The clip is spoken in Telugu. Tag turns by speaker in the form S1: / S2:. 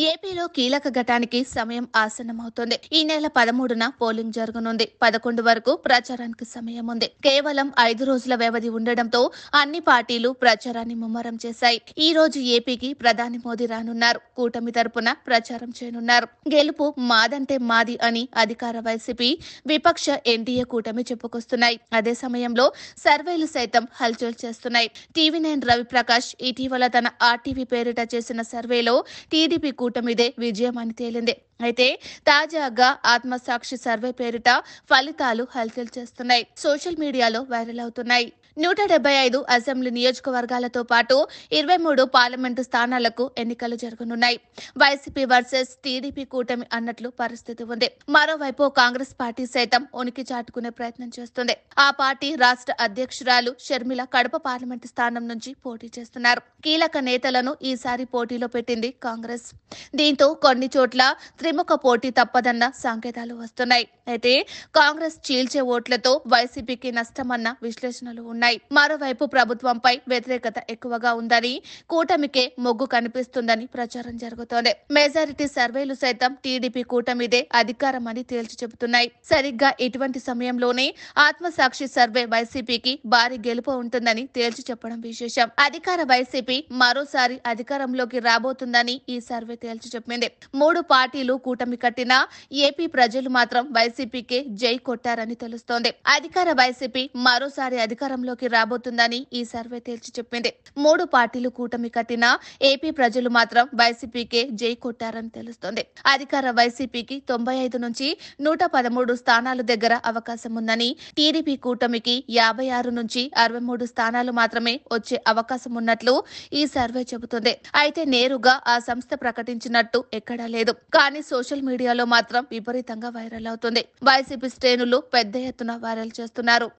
S1: ఏపీలో కీలక ఘటానికి సమయం ఆసన్నమవుతోంది. ఈ నెల 13న పోలింగ్ జరగనుంది. 11 వరకు ప్రచారానికి సమయం ఉంది. కేవలం 5 రోజుల వ్యవధి ఉండడంతో అన్ని పార్టీలు ప్రచారాన్ని ముమ్మరం చేశాయి. ఈ రోజు ఏపీకి ప్రధాని మోదీ రానున్నారు. కూటమి తరపున ప్రచారం చేయనున్నారు. గెలుపు మాదంటే మాది అని అధికార వైసీపీ, విపక్ష ఎన్డీఏ కూటమి చెప్పుకొస్తున్నాయి. అదే సమయంలో సర్వేలు సైతం హల్చల్ చేస్తున్నాయి. టీవీ9 రవిప్రకాష్ ఇటీవల తన ఆర్టీవీ పేరిట చేసిన సర్వేలో టీడీపీ కూటమిదే విజయం అని తేలింది. అయితే తాజాగా ఆత్మసాక్షి సర్వే పేరిట ఫలితాలు హల్చల్ చేస్తున్నాయి. సోషల్ మీడియాలో వైరల్ అవుతున్నాయి. 175 అసెంబ్లీ నియోజకవర్గాలతో పాటు 23 పార్లమెంటు స్థానాలకు ఎన్నికలు జరగనున్నాయి. వైసీపీ వర్సెస్ టీడీపీ కూటమి అన్నట్లు పరిస్థితి ఉంది. మరోవైపు కాంగ్రెస్ పార్టీ సైతం ఉనికి చాటుకునే ప్రయత్నం చేస్తుంది. ఆ పార్టీ రాష్ట్ర అధ్యక్షురాలు షర్మిల కడప పార్లమెంటు స్థానం నుంచి పోటీ చేస్తున్నారు. కీలక నేతలను ఈసారి పోటీలో పెట్టింది కాంగ్రెస్. దీంతో కొన్ని చోట్ల త్రిముఖ పోటీ తప్పదన్న సంకేతాలు వస్తున్నాయి. అయితే కాంగ్రెస్ చీల్చే ఓట్లతో వైసీపీకి నష్టమన్న విశ్లేషణలు ఉన్నాయి. మరోవైపు ప్రభుత్వంపై వ్యతిరేకత ఎక్కువగా ఉందని, కూటమికే మొగ్గు కనిపిస్తుందని ప్రచారం జరుగుతోంది. మెజారిటీ సర్వేలు సైతం టీడీపీ కూటమిదే అధికారమని తేల్చి చెబుతున్నాయి. సరిగ్గా ఇటువంటి సమయంలోనే ఆత్మసాక్షి సర్వే వైసీపీకి భారీ గెలుపు ఉంటుందని తేల్చి చెప్పడం విశేషం. అధికార వైసీపీ మరోసారి అధికారంలోకి రాబోతుందని ఈ సర్వే తేల్చి చెప్పింది. 3 పార్టీలు కూటమి కట్టినా ఏపీ ప్రజలు మాత్రం వైసీపీకే జై కొట్టారని తెలుస్తోంది. అధికార వైసీపీ మరోసారి అధికారంలోకి రాబోతుందని ఈ సర్వే తేల్చి చెప్పింది. 3 పార్టీలు కూటమి కట్టినా ఏపీ ప్రజలు మాత్రం వైసీపీకే జై కొట్టారని తెలుస్తోంది. అధికార వైసీపీకి 95 నుంచి 113 స్థానాలు దగ్గర అవకాశం ఉందని, టీడీపీ కూటమికి 56 నుంచి 63 స్థానాలు మాత్రమే వచ్చే అవకాశం ఉన్నట్లు ఈ సర్వే చెబుతుంది. అయితే నేరుగా ఆ సంస్థ ప్రకటించినట్టు ఎక్కడా లేదు. కానీ సోషల్ మీడియాలో మాత్రం విపరీతంగా వైరల్ అవుతుంది. వైసీపీ శ్రేణులు పెద్ద ఎత్తున వైరల్ చేస్తున్నారు.